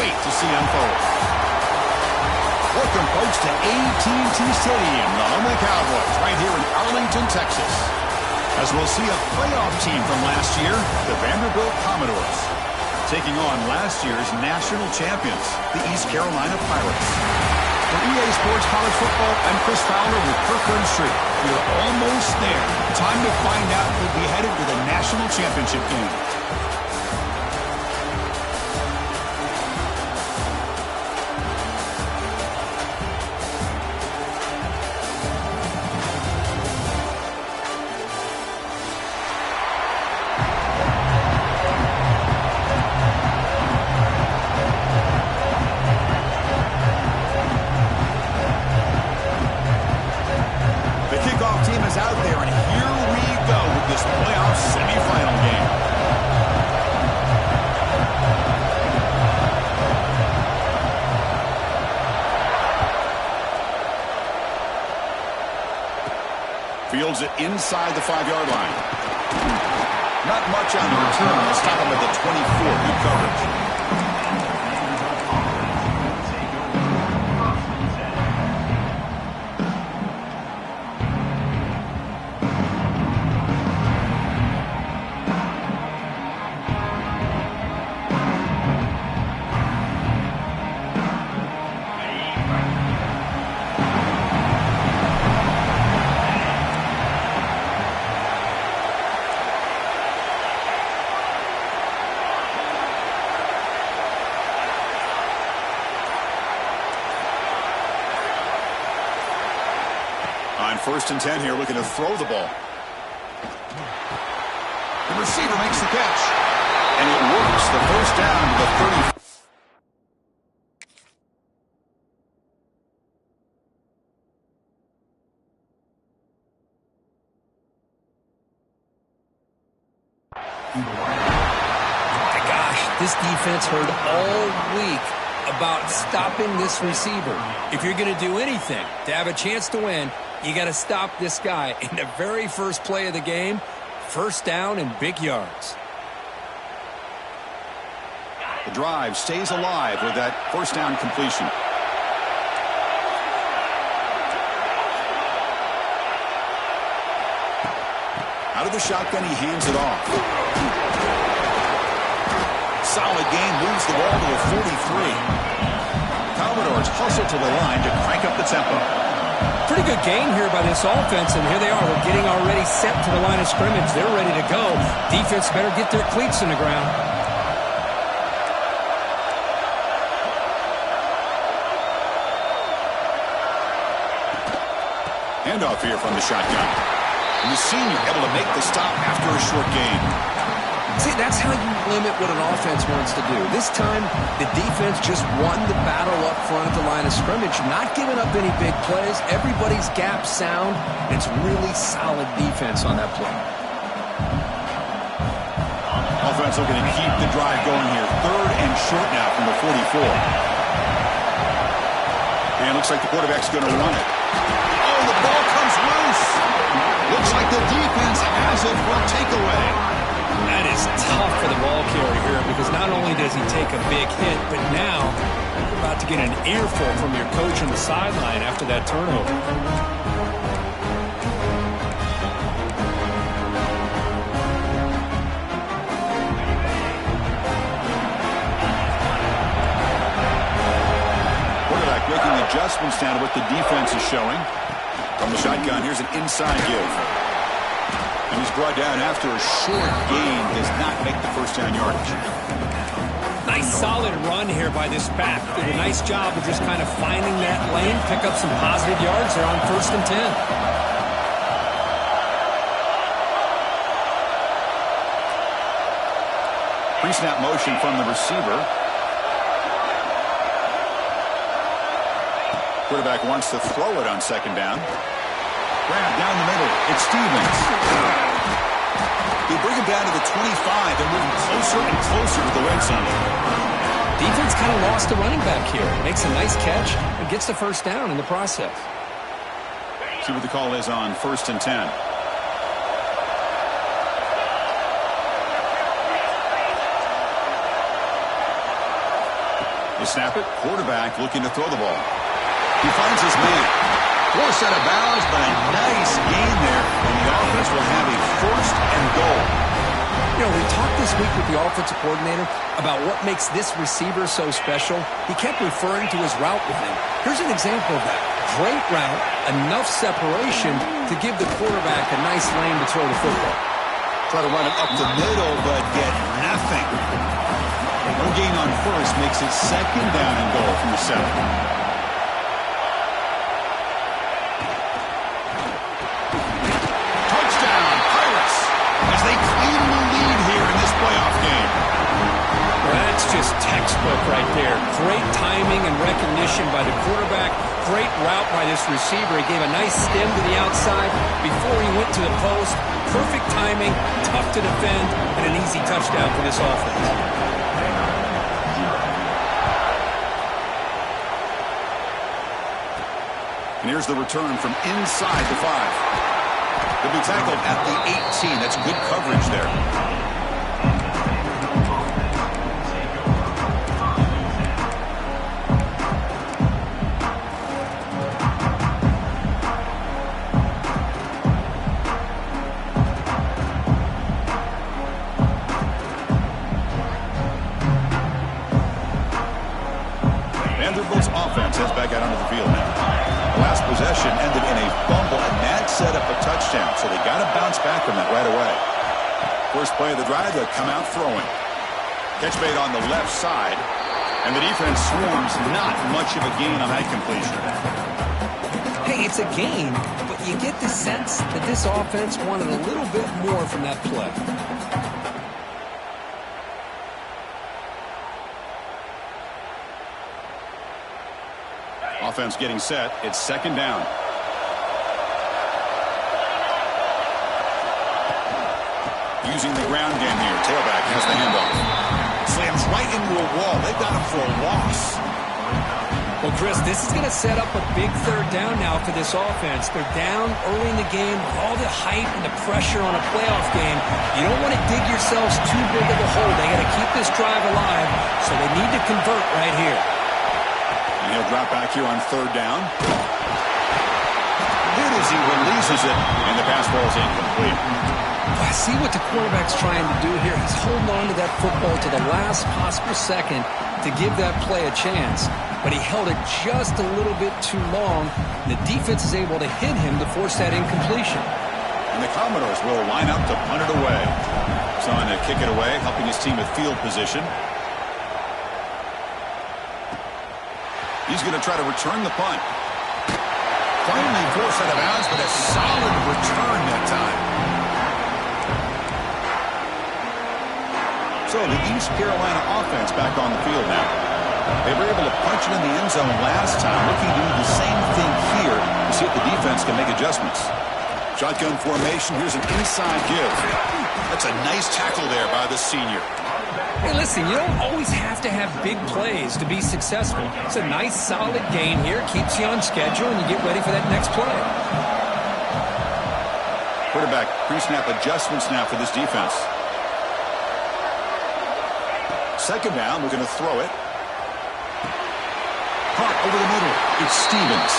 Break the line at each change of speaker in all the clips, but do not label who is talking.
wait to see unfold. Welcome, folks, to AT&T Stadium, the home of the Cowboys, right here in Arlington, Texas. As we'll see a playoff team from last year, the Vanderbilt Commodores, taking on last year's national champions, the East Carolina Pirates. For EA Sports College Football, I'm Chris Fowler with Kirkland Street. We're almost there. Time to find out who'll be headed to the national championship game. Fields it inside the 5-yard line. Not much on the return. Let's stop him at the 24. Good coverage. On 1st and 10 here, looking to throw the ball. The receiver makes the catch. And it works. The first down to the 30.
My gosh, this defense heard all week about stopping this receiver. If you're going to do anything to have a chance to win, you got to stop this guy in the very first play of the game. First down and big yards.
The drive stays alive with that first down completion. Out of the shotgun, he hands it off. Solid gain, moves the ball to the 43. Commodores hustle to the line to crank up the tempo.
Pretty good gain here by this offense, and here they are. They're getting already set to the line of scrimmage. They're ready to go. Defense better get their cleats in the ground.
Handoff here from the shotgun. And the senior able to make the stop after a short gain.
See, that's how you limit what an offense wants to do. This time, the defense just won the battle up front at the line of scrimmage, not giving up any big plays. Everybody's gap sound. It's really solid defense on that play.
Offense looking to keep the drive going here. 3rd and short now from the 44. And looks like the quarterback's going to run it. Oh, the ball comes loose. Looks like the defense has it for a takeaway.
That is tough for the ball carrier here because not only does he take a big hit, but now you're about to get an earful from your coach on the sideline after that turnover.
Quarterback making adjustments down to what the defense is showing. From the shotgun, here's an inside give. And he's brought down after a short gain. Does not make the first down yardage.
Nice solid run here by this back. Did a nice job of just kind of finding that lane, pick up some positive yards there on 1st and 10.
Pre-snap motion from the receiver. Quarterback wants to throw it on 2nd down. Grab down the middle. It's Stevens. They bring him down to the 25 and move closer and closer to the red zone.
Defense kind of lost the running back here. Makes a nice catch and gets the first down in the process.
See what the call is on 1st and 10. You snap it, quarterback looking to throw the ball. He finds his man. Force out of bounds, but a nice gain there, and the offense will have a first and goal.
You know, we talked this week with the offensive coordinator about what makes this receiver so special. He kept referring to his route running. Here's an example of that. Great route, enough separation to give the quarterback a nice lane to throw the football.
Try to run it up the middle, but get nothing. No gain on first makes it second down and goal from the 7. Touchdown, Pirates, as they claim the lead here in this playoff game.
Well, that's just textbook right there. Great timing and recognition by the quarterback. Great route by this receiver. He gave a nice stem to the outside before he went to the post. Perfect timing, tough to defend, and an easy touchdown for this offense.
And here's the return from inside the 5. They'll be tackled at the 18. That's good coverage there. Vanderbilt's offense heads back out onto the field now. The last possession ended in a fumble, and that set up a touchdown, so they got to bounce back from that right away. First play of the drive, they'll come out throwing. Catch made on the left side, and the defense swarms. Not much of a gain on that completion.
Hey, it's a gain, but you get the sense that this offense wanted a little bit more from that play.
Offense getting set. It's second down. Using the ground game here. Tailback has the handoff. Slams right into a wall. They've got him for a loss.
Well, Chris, this is going to set up a big third down now for this offense. They're down early in the game with all the hype and the pressure on a playoff game. You don't want to dig yourselves too big of a hole. They got to keep this drive alive, so they need to convert right here.
And he'll drop back here on third down. Hit as he releases it, and the pass ball is incomplete.
I see what the quarterback's trying to do here. He's holding on to that football to the last possible second to give that play a chance. But he held it just a little bit too long. The defense is able to hit him to force that incompletion.
And the Commodores will line up to punt it away. Son to kick it away, helping his team with field position. He's going to try to return the punt. Finally forced out of bounds, but a solid return that time. So the East Carolina offense back on the field now. They were able to punch it in the end zone last time. Looking to do the same thing here to see if the defense can make adjustments. Shotgun formation. Here's an inside give. That's a nice tackle there by the senior.
Hey, listen, you don't always have to have big plays to be successful. It's a nice, solid gain here. Keeps you on schedule, and you get ready for that next play.
Quarterback pre-snap adjustments now for this defense. Second down, we're going to throw it. Caught over the middle. It's Stevens.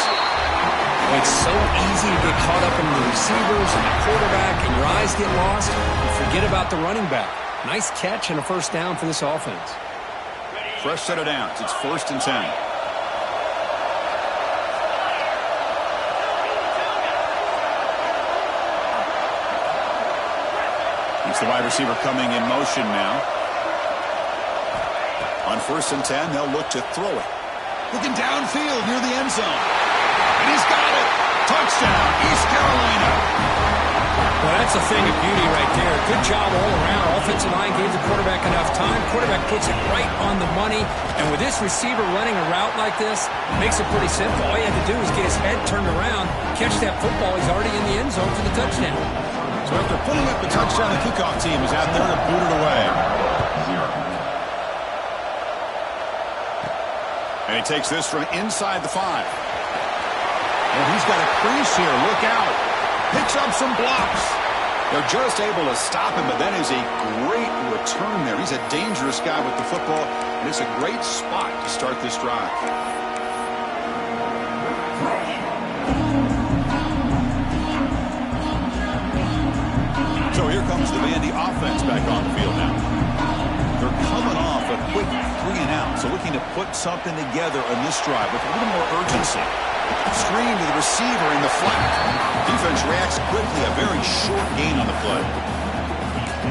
It's so easy to get caught up in the receivers and the quarterback, and your eyes get lost. You forget about the running back. Nice catch and a first down for this offense.
Fresh set of downs. It's 1st and 10. It's the wide receiver coming in motion now. On 1st and 10, they'll look to throw it. Looking downfield near the end zone. And he's got it. Touchdown, East Carolina.
Well, that's a thing of beauty right there. Good job all around. Offensive line gave the quarterback enough time. Quarterback puts it right on the money. And with this receiver running a route like this, it makes it pretty simple. All you had to do was get his head turned around, catch that football. He's already in the end zone for the touchdown.
So after putting up the touchdown, the kickoff team is out there to boot it away. And he takes this from inside the 5. And he's got a crease here. Look out. Picks up some blocks. They're just able to stop him, but that is a great return there. He's a dangerous guy with the football, and it's a great spot to start this drive. So here comes the Vandy offense back on the field now. They're coming off a quick 3 and out, so looking to put something together on this drive with a little more urgency. Screen to the receiver in the flat. Defense reacts quickly, a very short gain on the play.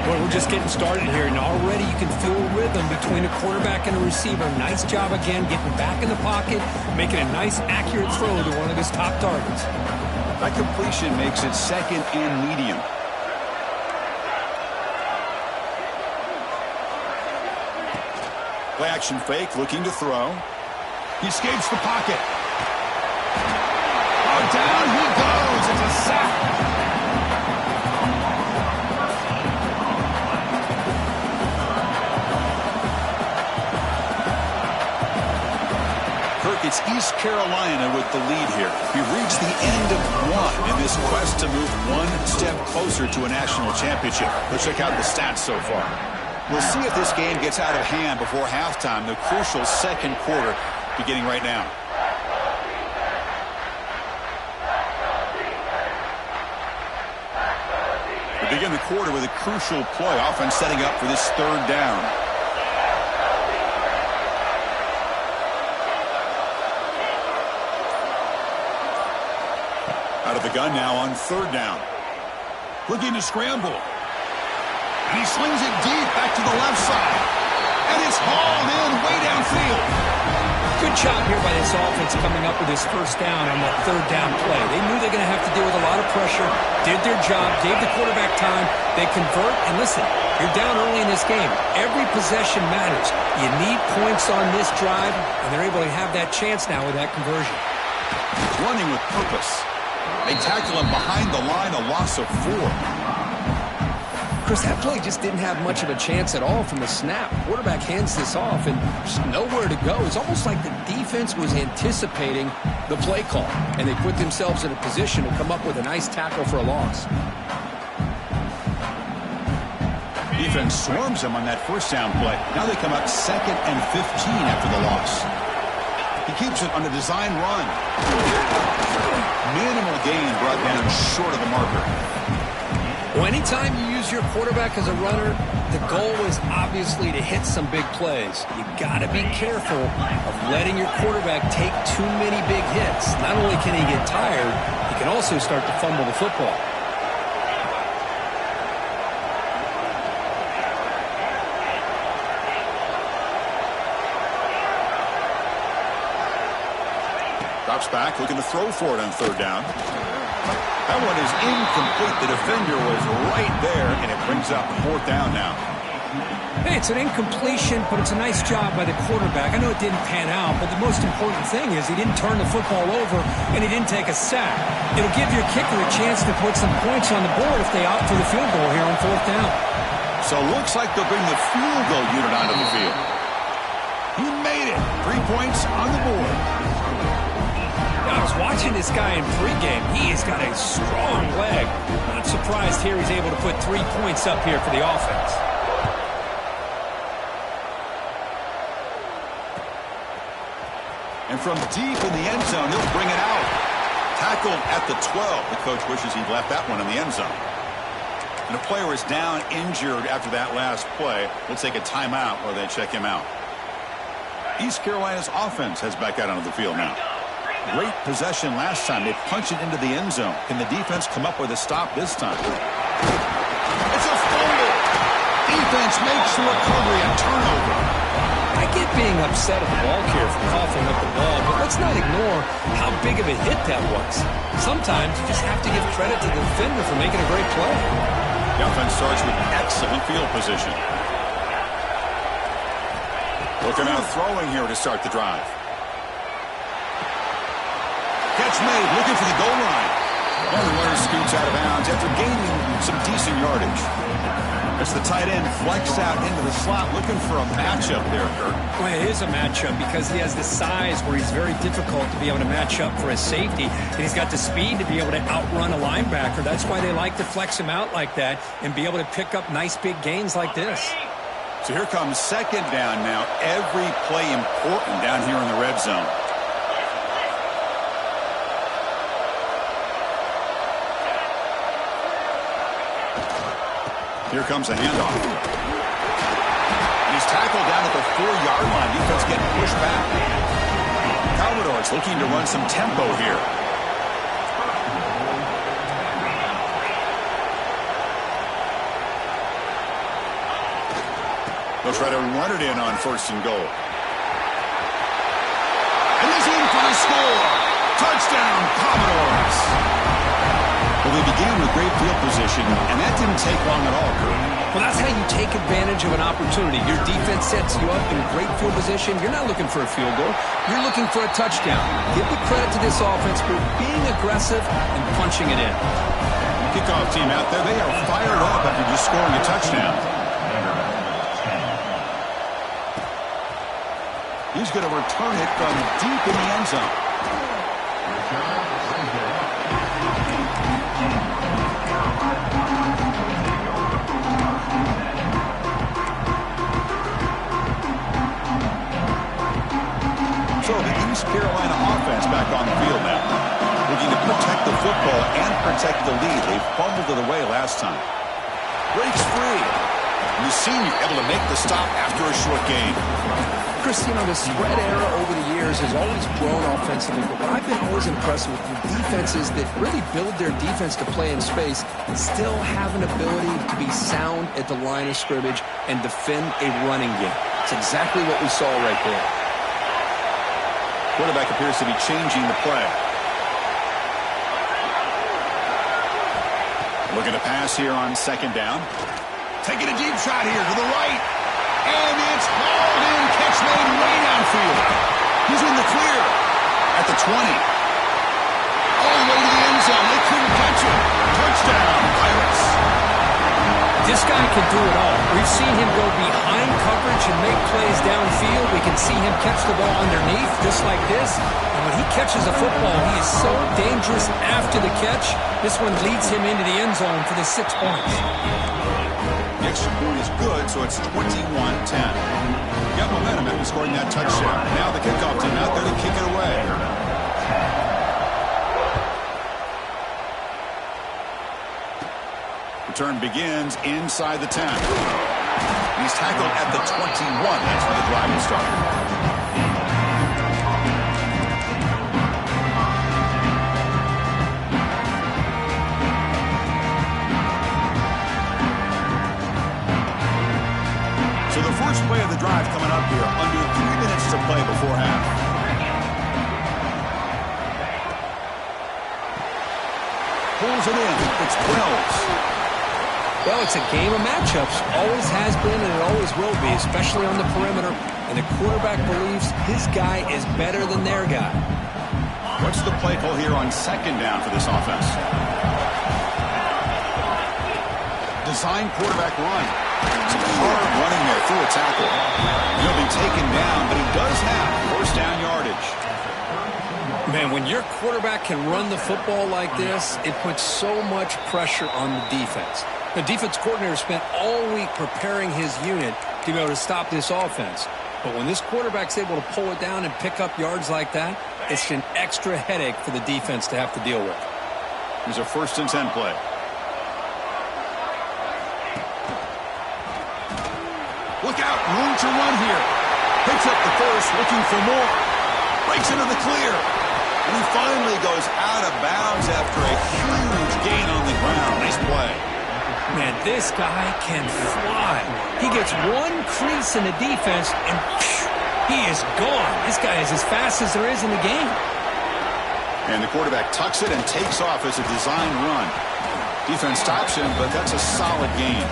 Boy, we're just getting started here, and already you can feel a rhythm between a quarterback and a receiver. Nice job again, getting back in the pocket, making a nice, accurate throw to one of his top targets.
That completion makes it second and medium. Play action fake, looking to throw. He escapes the pocket. Oh, down he goes. It's a sack. Kirk, it's East Carolina with the lead here. We've reached the end of one in this quest to move one step closer to a national championship. Let's check out the stats so far. We'll see if this game gets out of hand before halftime, the crucial second quarter beginning right now. We begin the quarter with a crucial play, offense setting up for this third down. Out of the gun now on third down. Looking to scramble. And he slings it deep back to the left side. And it's hauled in way downfield.
Good job here by this offense coming up with his first down on that third down play. They knew they're going to have to deal with a lot of pressure, did their job, gave the quarterback time. They convert, and listen, you're down early in this game. Every possession matters. You need points on this drive, and they're able to have that chance now with that conversion.
Running with purpose. They tackle him behind the line, a loss of 4.
Chris, that play just didn't have much of a chance at all from the snap. Quarterback hands this off and just nowhere to go. It's almost like the defense was anticipating the play call, and they put themselves in a position to come up with a nice tackle for a loss.
Defense swarms him on that first down play. Now they come up 2nd and 15 after the loss. He keeps it on a design run. Minimal gain brought down short of the marker.
Well, anytime you use your quarterback as a runner, the goal is obviously to hit some big plays. You got to be careful of letting your quarterback take too many big hits. Not only can he get tired, he can also start to fumble the football.
Drops back, looking to throw for it on third down. That one is incomplete. The defender was right there, and it brings up 4th down now.
Hey, it's an incompletion, but it's a nice job by the quarterback. I know it didn't pan out, but the most important thing is he didn't turn the football over, and he didn't take a sack. It'll give your kicker a chance to put some points on the board if they opt for the field goal here on 4th down.
So it looks like they'll bring the field goal unit onto the field. He made it. 3 points on the board.
I was watching this guy in pregame. He has got a strong leg. Not surprised here he's able to put 3 points up here for the offense.
And from deep in the end zone, he'll bring it out. Tackled at the 12. The coach wishes he'd left that one in the end zone. And a player is down injured after that last play. We'll take a timeout while they check him out. East Carolina's offense heads back out onto the field now. Great possession last time. They punch it into the end zone. Can the defense come up with a stop this time? It's a fumble. Defense makes the recovery, a turnover.
I get being upset at the ball carrier for coughing up the ball, but let's not ignore how big of a hit that was. Sometimes you just have to give credit to the defender for making a great play.
The offense starts with excellent field position. Looking out throwing here to start the drive. Catch made, looking for the goal line. And the runner scoots out of bounds after gaining some decent yardage. As the tight end flex out into the slot, looking for a matchup there, Kurt.
Well, it is a matchup because he has the size where he's very difficult to be able to match up for his safety. And he's got the speed to be able to outrun a linebacker. That's why they like to flex him out like that and be able to pick up nice big gains like this.
So here comes second down now. Every play important down here in the red zone. Here comes a handoff. He's tackled down at the 4-yard line. Defense getting pushed back. Commodores looking to run some tempo here. They'll try to run it in on 1st and goal. And he's in for the score. Touchdown, Commodores. Well, they began with great field position, and that didn't take long at all, Kurt.
Well, that's how you take advantage of an opportunity. Your defense sets you up in great field position. You're not looking for a field goal. You're looking for a touchdown. Give the credit to this offense for being aggressive and punching it in.
Kickoff team out there, they are fired up after just scoring a touchdown. He's going to return it from deep in the end zone. So the East Carolina offense back on the field now. Looking to protect the football and protect the lead. They fumbled it away last time. Breaks free. And the senior able to make the stop after a short gain.
Chris, you know, the spread era over the years has always grown offensively, but what I've been always impressed with defenses that really build their defense to play in space still have an ability to be sound at the line of scrimmage and defend a running game. It's exactly what we saw right there.
Quarterback appears to be changing the play. Looking to pass here on 2nd down. Taking a deep shot here to the right. And it's hauled in. Catch made way downfield. He's in the clear at the 20. All the way to the end zone. They couldn't catch him. Touchdown, Pirates.
This guy can do it all. We've seen him go behind coverage and make plays downfield. We can see him catch the ball underneath just like this. And when he catches a football, he is so dangerous after the catch. This one leads him into the end zone for the 6 points.
The extra point is good, so it's 21-10. Got momentum after scoring that touchdown. Now the kickoff team out there to kick it away. Return begins inside the 10. He's tackled at the 21. That's where the drive will start. So the first play of the drive coming up here, under 3 minutes to play before half. Pulls it in. It's Wells.
Well, it's a game of matchups. Always has been and it always will be, especially on the perimeter. And the quarterback believes his guy is better than their guy.
What's the play call here on 2nd down for this offense? Design quarterback run. Some hard running there through a tackle. He'll be taken down, but he does have 1st down yardage.
Man, when your quarterback can run the football like this, it puts so much pressure on the defense. The defense coordinator spent all week preparing his unit to be able to stop this offense. But when this quarterback's able to pull it down and pick up yards like that, it's an extra headache for the defense to have to deal with.
Here's a 1st and 10 play. Look out, room to run here. Picks up the first, looking for more. Breaks into the clear. And he finally goes out of bounds after a huge gain on the ground. Nice play.
Man, this guy can fly. He gets one crease in the defense, and he is gone. This guy is as fast as there is in the game.
And the quarterback tucks it and takes off as a design run. Defense stops him, but that's a solid gain.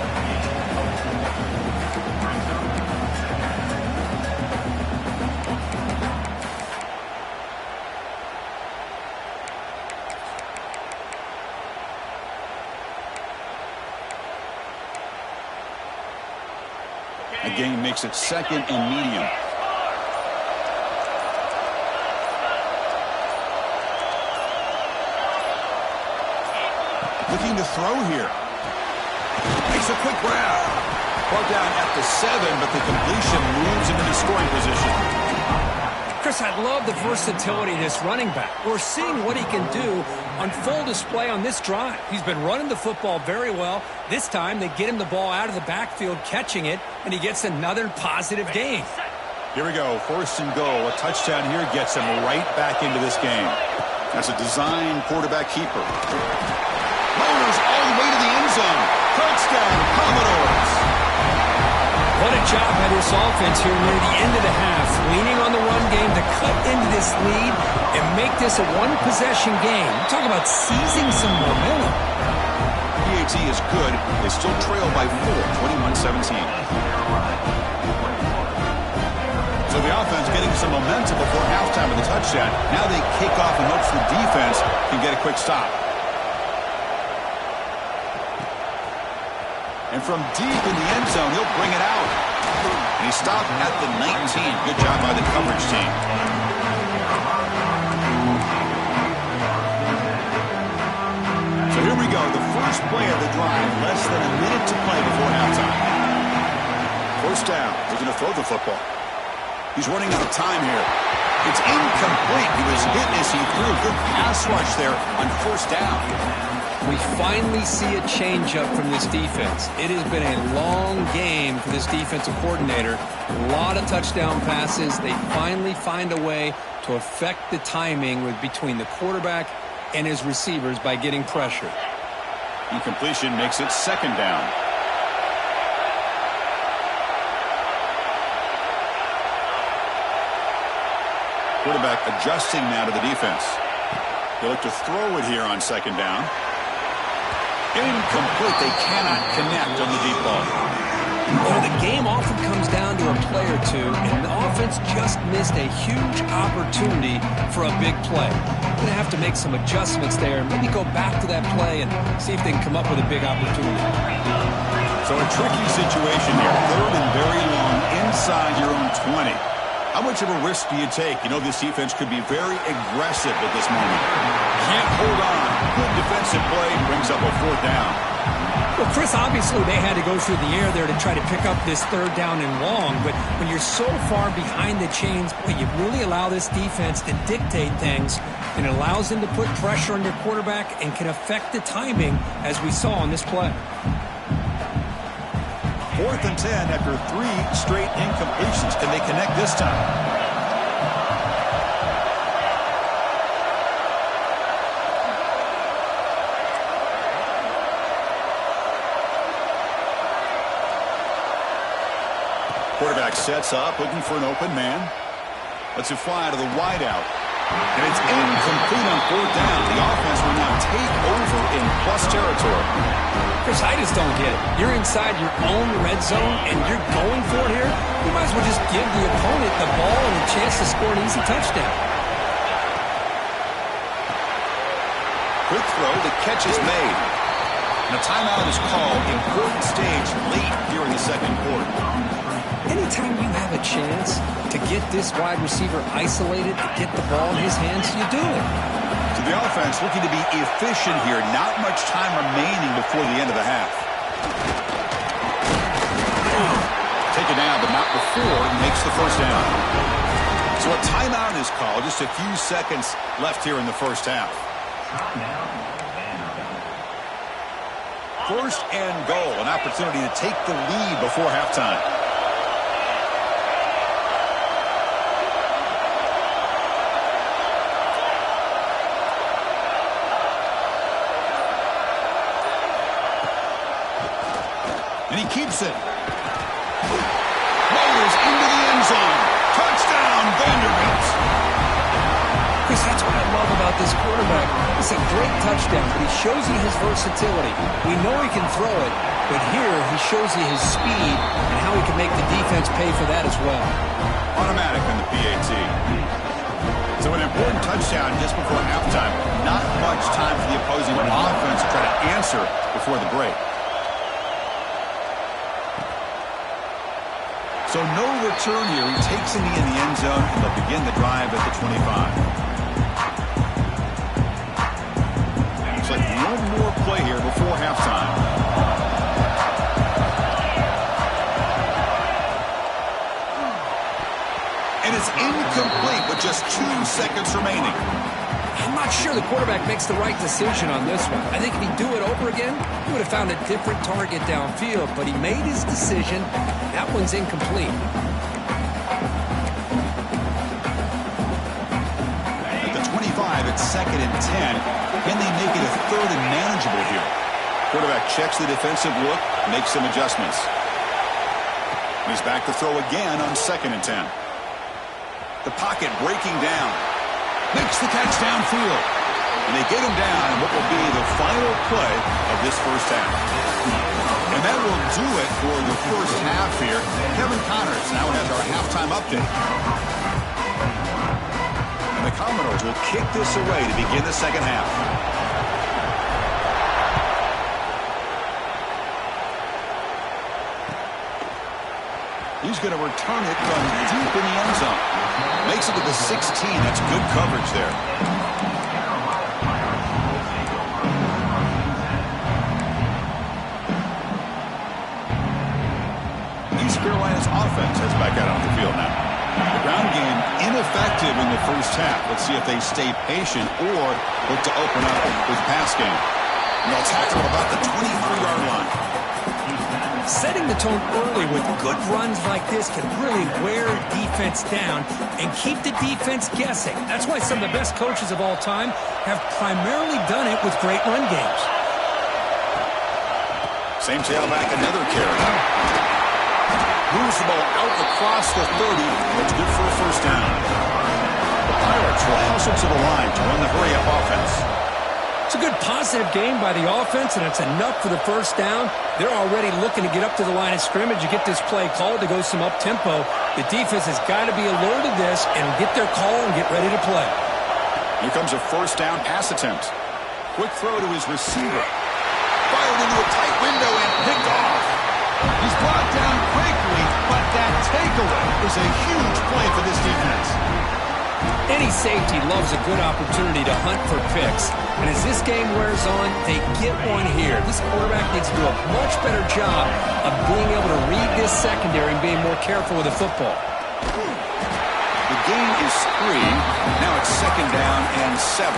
gain makes it 2nd and medium. Looking to throw here. Makes a quick grab. Brought down at the 7, but the completion moves him into scoring position.
Chris, I love the versatility of this running back. We're seeing what he can do on full display on this drive. He's been running the football very well. This time, they get him the ball out of the backfield, catching it, and he gets another positive gain.
Here we go, 1st and goal. A touchdown here gets him right back into this game. That's a design quarterback keeper. Motors all the way to the end zone. Touchdown, Commodores.
What a job by this offense here near the end of the half, leaning on the run game to cut into this lead and make this a one-possession game. Talk about seizing some momentum.
PAT is good. They still trail by 4, 21-17. So the offense getting some momentum before halftime with the touchdown. Now they kick off in hopes the defense can get a quick stop. And from deep in the end zone, he'll bring it out. And he stopped at the 19. Good job by the coverage team. So here we go. The first play of the drive. Less than a minute to play before halftime. 1st down. They're going to throw the football. He's running out of time here. It's incomplete. He was hit as he threw. Good pass rush there on 1st down.
We finally see a change-up from this defense. It has been a long game for this defensive coordinator. A lot of touchdown passes. They finally find a way to affect the timing between the quarterback and his receivers by getting pressure.
Incompletion makes it 2nd down. Quarterback adjusting now to the defense. They look to throw it here on 2nd down. Incomplete. They cannot connect on the deep ball.
You know, the game often comes down to a play or two, and the offense just missed a huge opportunity for a big play. They're going to have to make some adjustments there, maybe go back to that play and see if they can come up with a big opportunity.
So a tricky situation here. 3rd and very long inside your own 20. How much of a risk do you take? You know this defense could be very aggressive at this moment. Can't hold on. Good defensive play brings up a 4th down.
Well, Chris, obviously they had to go through the air there to try to pick up this 3rd down and long, but when you're so far behind the chains, boy, you really allow this defense to dictate things, and it allows them to put pressure on your quarterback and can affect the timing, as we saw on this play.
4th and 10 after 3 straight incompletions. Can they connect this time? Quarterback sets up, looking for an open man. Lets it fly out of the wideout. And it's incomplete on 4th down. The offense will now take over in plus territory.
Chris, I just don't get it. You're inside your own red zone, and you're going for it here? You might as well just give the opponent the ball and a chance to score an easy touchdown.
Quick throw, the catch is made. And a timeout is called. Important stage late here in the 2nd quarter.
Anytime you have a chance to get this wide receiver isolated and get the ball in his hands, you do it.
So the offense looking to be efficient here. Not much time remaining before the end of the half. Taken down, but not before he makes the 1st down. So a timeout is called. Just a few seconds left here in the 1st half. 1st and goal. An opportunity to take the lead before halftime. And he keeps it. Motors into the end zone. Touchdown, Vanderbilt.
Chris, that's what I love about this quarterback. It's a great touchdown, but he shows you his versatility. We know he can throw it, but here he shows you his speed and how he can make the defense pay for that as well.
Automatic on the PAT. So an important touchdown just before halftime. Not much time for the opposing offense to try to answer before the break. So no return here. He takes it in the end zone, and they'll begin the drive at the 25. Looks like one more play here before halftime. And it's incomplete with just 2 seconds remaining.
I'm not sure the quarterback makes the right decision on this one. I think if he'd do it over again, he would have found a different target downfield, but he made his decision. That one's incomplete.
At the 25, it's 2nd and 10. Can they make it a 3rd and manageable here? Quarterback checks the defensive look, makes some adjustments. He's back to throw again on 2nd and 10. The pocket breaking down. Makes the catch downfield. And they get him down in what will be the final play of this first half. And that will do it for the first half here. Kevin Connors now has our halftime update. And the Commodores will kick this away to begin the second half. He's going to return it from deep in the end zone. Makes it to the 16. That's good coverage there. East Carolina's offense heads back out on the field now. The ground game ineffective in the first half. Let's see if they stay patient or look to open up with pass game. And they'll tackle about the 23-yard line.
Setting the tone early with good runs like this can really wear defense down and keep the defense guessing. That's why some of the best coaches of all time have primarily done it with great run games.
Same tailback, another carry. Moves the ball out across the 30. That's good for a first down. The Pirates will hustle to the line to run the hurry-up offense.
It's a good positive game by the offense, and it's enough for the first down. They're already looking to get up to the line of scrimmage to get this play called to go some up-tempo. The defense has got to be alert of this and get their call and get ready to play.
Here comes a first down pass attempt. Quick throw to his receiver. Fired into a tight window and picked off. He's brought down quickly, but that takeaway is a huge play for this defense.
Any safety loves a good opportunity to hunt for picks. And as this game wears on, they get one here. This quarterback needs to do a much better job of being able to read this secondary and being more careful with the football.
The gain is 3. Now it's 2nd down and 7.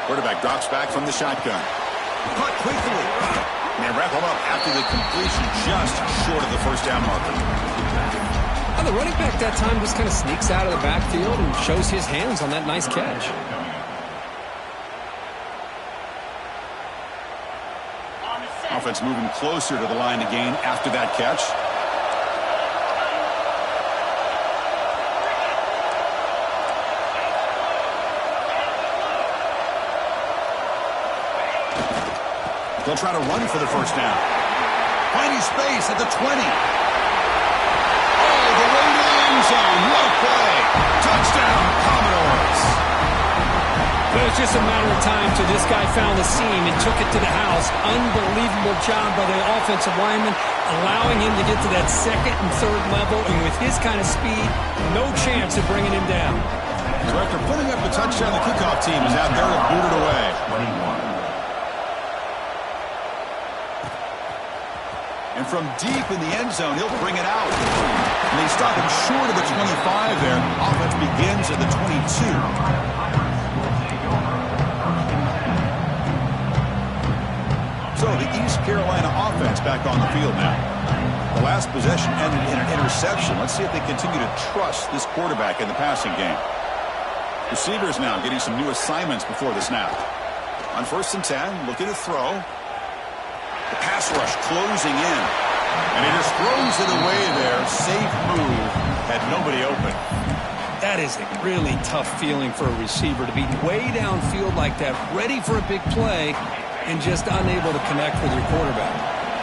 Quarterback drops back from the shotgun. Caught quickly. And they wrap him up after the completion just short of the first down marker.
Well, the running back that time just kind of sneaks out of the backfield and shows his hands on that nice catch.
Offense moving closer to the line to gain after that catch. They'll try to run for the first down. Finding space at the 20. Oh, the way to the end zone. What a play. Touchdown, Commodores.
Well, it's just a matter of time till this guy found the seam and took it to the house. Unbelievable job by the offensive lineman, allowing him to get to that 2nd and 3rd level. And with his kind of speed, no chance of bringing him down.
So after putting up the touchdown, the kickoff team is out there to boot it away. 21. And from deep in the end zone, he'll bring it out. And they stop him short of the 25 there. Offense begins at the 22. So the East Carolina offense back on the field now. The last possession ended in an interception. Let's see if they continue to trust this quarterback in the passing game. Receivers now getting some new assignments before the snap. On 1st and 10, looking to throw. The pass rush closing in. And he just throws it away there. Safe move. Had nobody open.
That is a really tough feeling for a receiver to be way downfield like that, ready for a big play, and just unable to connect with your quarterback.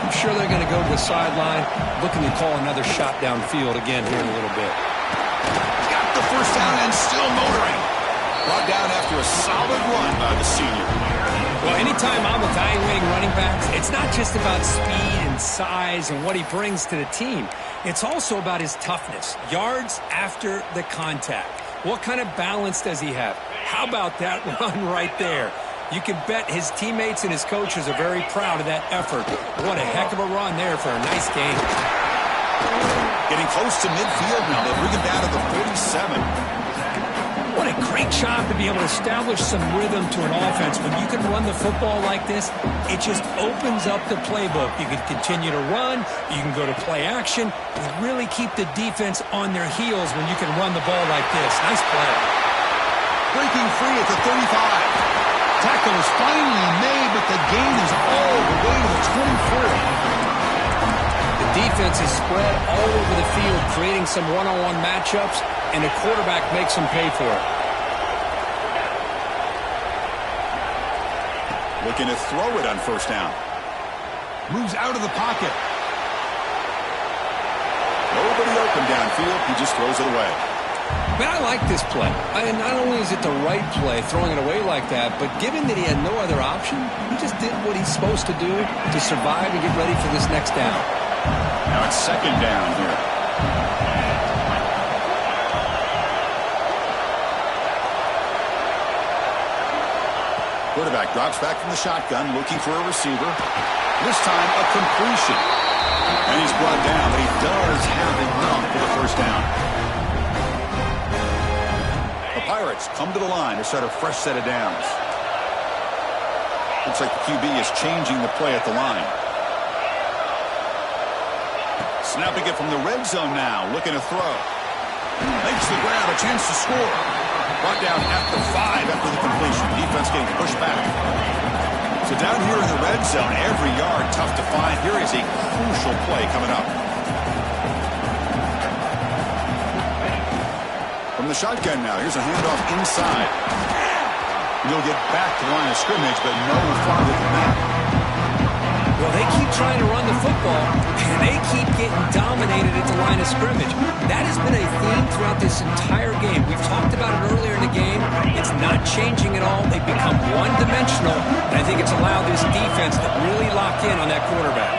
I'm sure they're going to go to the sideline, looking to call another shot downfield again here in a little bit.
Got the first down and still motoring. Brought down after a solid run by the senior.
Well, anytime I'm evaluating running backs, it's not just about speed and size and what he brings to the team. It's also about his toughness, yards after the contact. What kind of balance does he have? How about that run right there? You can bet his teammates and his coaches are very proud of that effort. What a heck of a run there for a nice game.
Getting close to midfield now. They'll bring him down to the 47.
What a great job to be able to establish some rhythm to an offense. When you can run the football like this, it just opens up the playbook. You can continue to run. You can go to play action. And really keep the defense on their heels when you can run the ball like this. Nice play.
Breaking free at the 35. Tackle is finally made, but the gain is all the way to the 24.
The defense is spread all over the field, creating some one-on-one matchups, and the quarterback makes them pay for it.
Looking to throw it on first down. Moves out of the pocket. Nobody open downfield. He just throws it away.
Man, I like this play. Not only is it the right play, throwing it away like that, but given that he had no other option, he just did what he's supposed to do to survive and get ready for this next down.
Now it's second down here. Quarterback drops back from the shotgun, looking for a receiver. This time, a completion. And he's brought down, but he does have enough for the first down. The Pirates come to the line to start a fresh set of downs. Looks like the QB is changing the play at the line. Snapping it from the red zone now, looking to throw. Makes the grab, a chance to score. Brought down at the 5 after the completion. Defense getting pushed back. So down here in the red zone, every yard tough to find. Here is a crucial play coming up. From the shotgun now, here's a handoff inside. He'll get back to the line of scrimmage, but no farther than that.
Well, they keep trying to run the football, and they keep getting dominated at the line of scrimmage. That has been a theme throughout this entire game. We've talked about it earlier in the game. It's not changing at all. They've become one-dimensional, and I think it's allowed this defense to really lock in on that quarterback.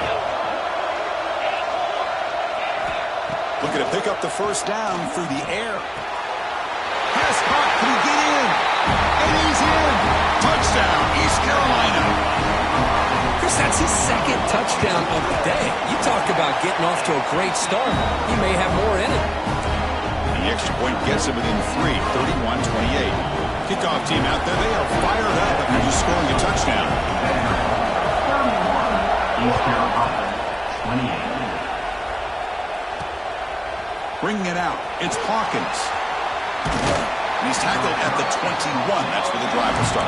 Looking to pick up the first down through the air. Pass caught. Can he get in? And he's in. Touchdown, East Carolina.
Chris, that's his second touchdown of the day. You talk about getting off to a great start. He may have more in it.
The extra point gets him within 3, 31-28. Kickoff team out there. They are fired up after just scoring a touchdown. East Carolina, 28. Bringing it out. It's Hawkins. And he's tackled at the 21. That's where the drive will start.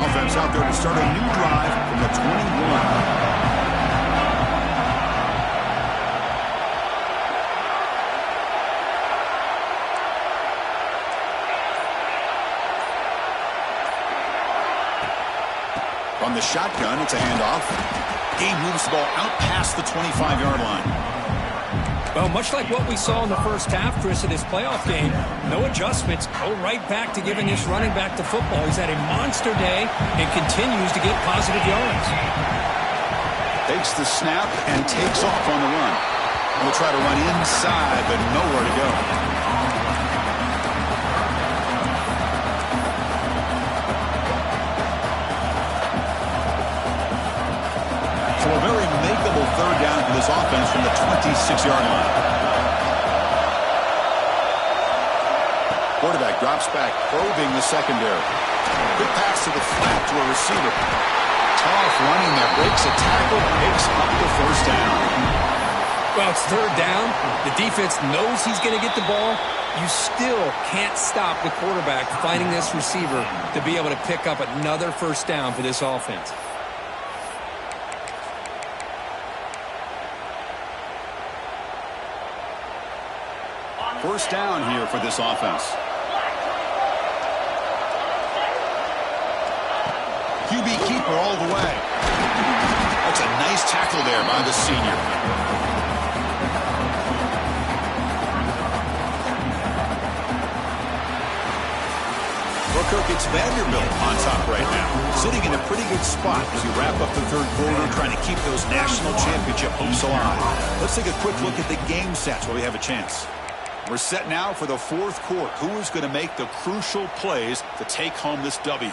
Offense out there to start a new drive from the 21. On the shotgun, it's a handoff. Gabe moves the ball out past the 25-yard line.
Well, much like what we saw in the first half, Chris, of this playoff game, no adjustments. Go right back to giving this running back the football. He's had a monster day and continues to get positive yards.
Takes the snap and takes off on the run. We'll try to run inside, but nowhere to go. So a very makeable third down for this offense from the 26-yard line. Quarterback drops back, probing the secondary. Good pass to the flat to a receiver. Tough running there, breaks a tackle, picks up the first down.
Well, it's third down. The defense knows he's going to get the ball. You still can't stop the quarterback finding this receiver to be able to pick up another first down for this offense.
First down here for this offense. QB keeper all the way. That's a nice tackle there by the senior. Well, Kirk, it's Vanderbilt on top right now, sitting in a pretty good spot as we wrap up the third quarter, trying to keep those national championship hopes alive. Let's take a quick look at the game stats while we have a chance. We're set now for the fourth quarter. Who is going to make the crucial plays to take home this W?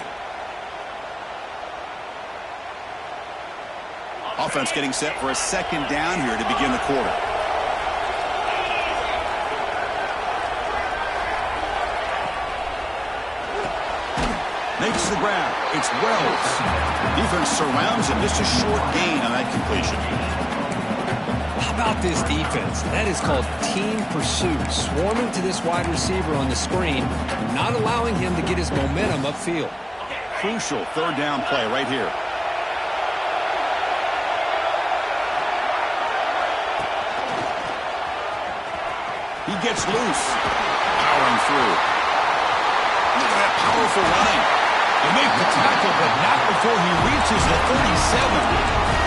Offense getting set for a second down here to begin the quarter. Makes the grab. It's Wells. Defense surrounds him. Just a short gain on that completion.
How about this defense? That is called team pursuit. Swarming to this wide receiver on the screen, not allowing him to get his momentum upfield.
Crucial third down play right here. He gets loose. Powering through. Look at that powerful running. They make the tackle, but not before he reaches the 37.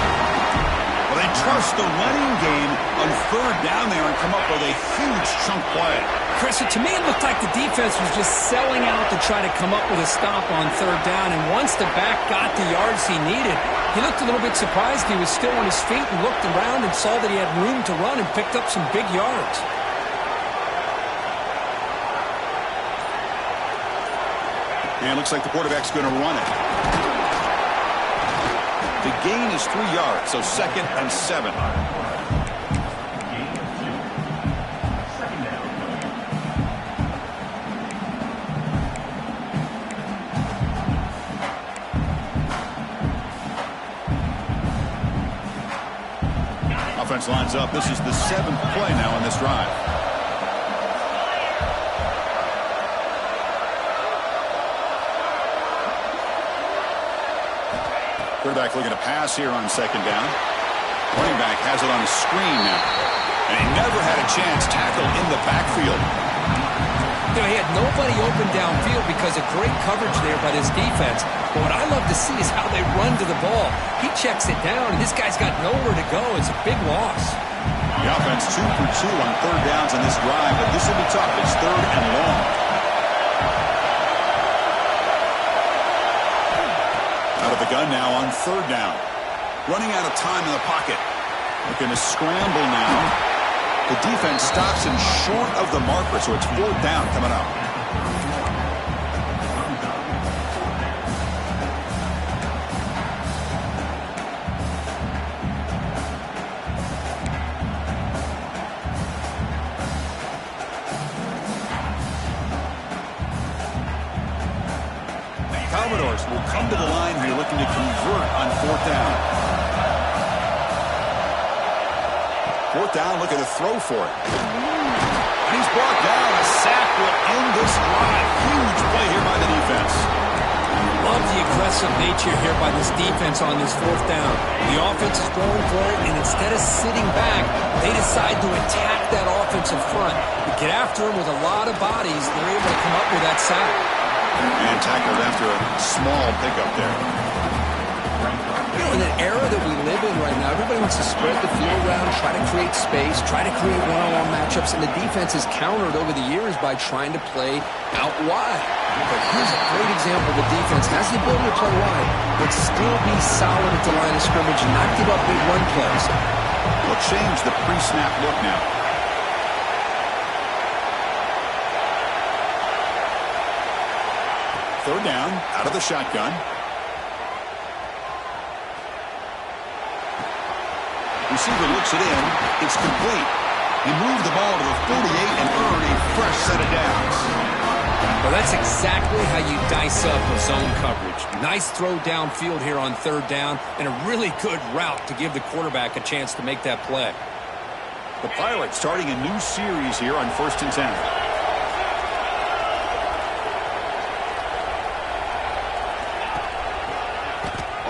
Well, they trust the running game on third down there and come up with a huge chunk play.
Chris, to me it looked like the defense was just selling out to try to come up with a stop on third down, and once the back got the yards he needed, he looked a little bit surprised. He was still on his feet and looked around and saw that he had room to run and picked up some big yards.
And it looks like the quarterback's going to run it. The gain is 3 yards, so 2nd and 7. Offense lines up. This is the 7th play now in this drive. Quarterback looking to pass here on second down. Running back has it on the screen now. And he never had a chance tackled in the backfield.
You know, he had nobody open downfield because of great coverage there by this defense. But what I love to see is how they run to the ball. He checks it down, and this guy's got nowhere to go. It's a big loss.
The offense 2 for 2 on third downs on this drive, but this will be tough. It's third and long. Out of the gun now on third down. Running out of time in the pocket. Looking to scramble now. The defense stops him short of the marker, so it's fourth down coming up. Commodores will come to the line here looking to convert on fourth down. Fourth down, looking to throw for it. And he's brought down. A sack will end this drive. Huge play here by the defense.
Love the aggressive nature here by this defense on this fourth down. The offense is going for it, and instead of sitting back, they decide to attack that offensive front. To get after him with a lot of bodies, they're able to come up with that sack.
And tackled after a small pickup there.
You know, in an era that we live in right now, everybody wants to spread the field around, try to create space, try to create one-on-one matchups, and the defense has countered over the years by trying to play out wide. But here's a great example. The defense has the ability to play wide, but still be solid at the line of scrimmage and not give up big run plays.
We'll change the pre-snap look now. Third down, out of the shotgun. Receiver looks it in. It's complete. He moved the ball to the 48 and earned a fresh set of downs.
Well, that's exactly how you dice up a zone coverage. Nice throw downfield here on third down, and a really good route to give the quarterback a chance to make that play.
The Pirates starting a new series here on 1st and 10.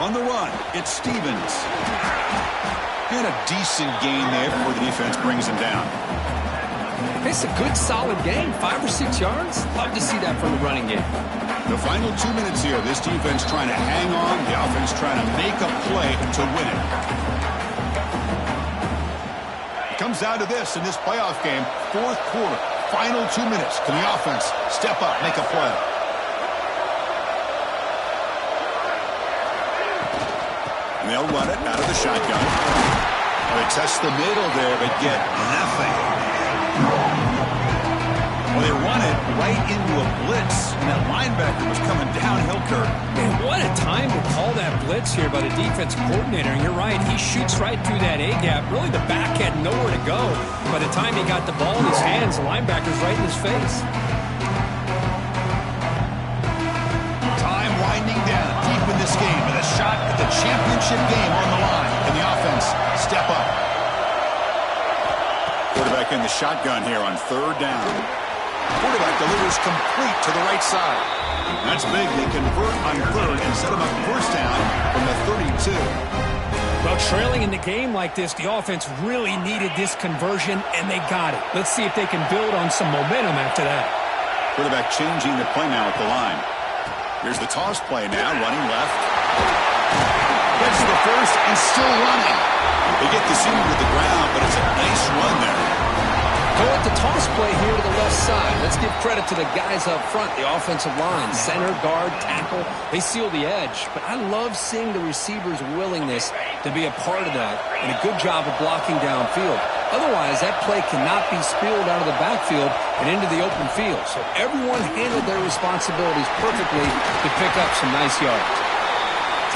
On the run, it's Stevens. And a decent gain there before the defense brings him down.
It's a good, solid game. 5 or 6 yards. Love to see that from the running game.
The final 2 minutes here. This defense trying to hang on. The offense trying to make a play to win it. It comes down to this in this playoff game. Fourth quarter. Final 2 minutes. Can the offense step up, make a play? And they'll run it out of the shotgun. They test the middle there, but get nothing. Well, they run it right into a blitz, and that linebacker was coming downhill, Kurt.
Man, what a time to call that blitz here by the defensive coordinator. And you're right, he shoots right through that A-gap. Really, the back had nowhere to go. By the time he got the ball in his hands, the linebacker's right in his face.
Time winding down deep in this game, with a shot at the championship game on the line. And the offense step up. Quarterback in the shotgun here on third down. Quarterback delivers complete to the right side. That's big. They convert on third and set them up first down from the 32.
Well, trailing in the game like this, the offense really needed this conversion, and they got it. Let's see if they can build on some momentum after that.
Quarterback changing the play now at the line. Here's the toss play now, running left. Gets to the first and still running. They get the senior to the ground, but it's a nice run there.
Go at the toss play here to the left side. Let's give credit to the guys up front, the offensive line, center, guard, tackle. They seal the edge. But I love seeing the receiver's willingness to be a part of that and a good job of blocking downfield. Otherwise, that play cannot be spilled out of the backfield and into the open field. So everyone handled their responsibilities perfectly to pick up some nice yards.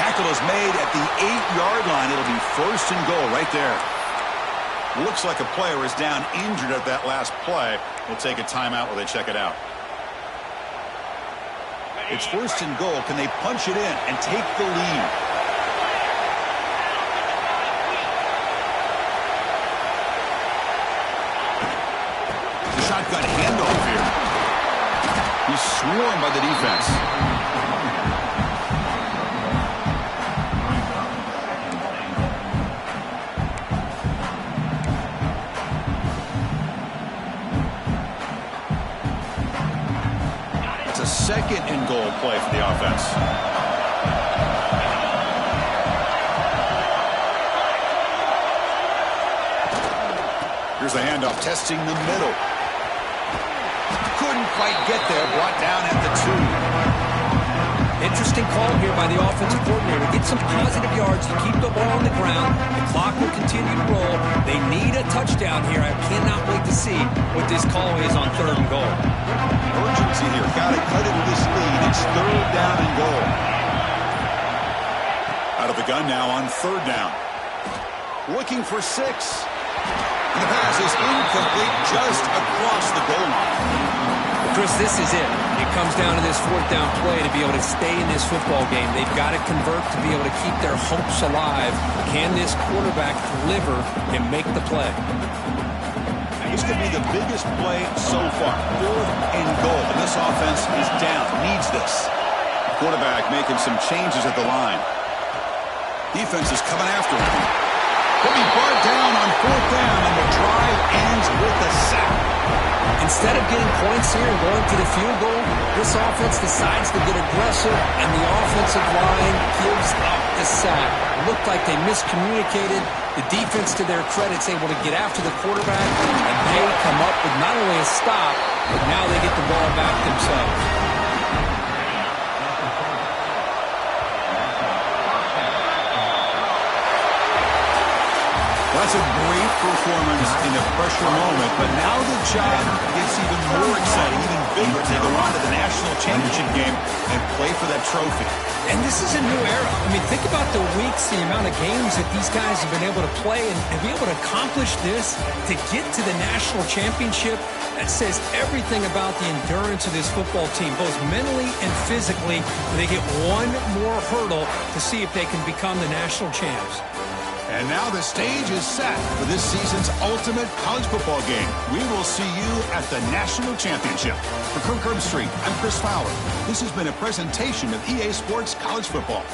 Tackle is made at the 8-yard line. It'll be first and goal right there. Looks like a player is down injured at that last play. We'll take a timeout while they check it out. It's first and goal. Can they punch it in and take the lead? The shotgun handoff here. He's swarmed by the defense. Second and goal play for the offense. Here's the handoff, testing the middle. Couldn't quite get there, brought down at the 2.
Interesting call here by the offensive coordinator. Get some positive yards to keep the ball on the ground. The clock will continue to roll. They need a touchdown here. I cannot wait to see what this call is on third and goal.
Urgency here. Got to cut into this lead. It's third down and goal. Out of the gun now on third down. Looking for 6. And the pass is incomplete just across the goal line.
Chris, this is it. It comes down to this fourth down play to be able to stay in this football game. They've got to convert to be able to keep their hopes alive. Can this quarterback deliver and make the play?
This could be the biggest play so far. Fourth and goal. And this offense is down. Needs this. Quarterback making some changes at the line. Defense is coming after him. He'll be brought down on fourth down, and the drive ends with a sack.
Instead of getting points here and going to the field goal, this offense decides to get aggressive, and the offensive line gives up the sack. It looked like they miscommunicated. The defense, to their credit, is able to get after the quarterback, and they come up with not only a stop, but now they get the ball back themselves.
That's a great performance in a pressure moment, but now the job gets even more exciting, even bigger to go on to the national championship game and play for that trophy.
And this is a new era. I mean, think about the weeks, the amount of games that these guys have been able to play, and to be able to accomplish this, to get to the national championship, that says everything about the endurance of this football team, both mentally and physically. They get one more hurdle to see if they can become the national champs.
And now the stage is set for this season's ultimate college football game. We will see you at the national championship. For Kirk Herbstreit, I'm Chris Fowler. This has been a presentation of EA Sports College Football.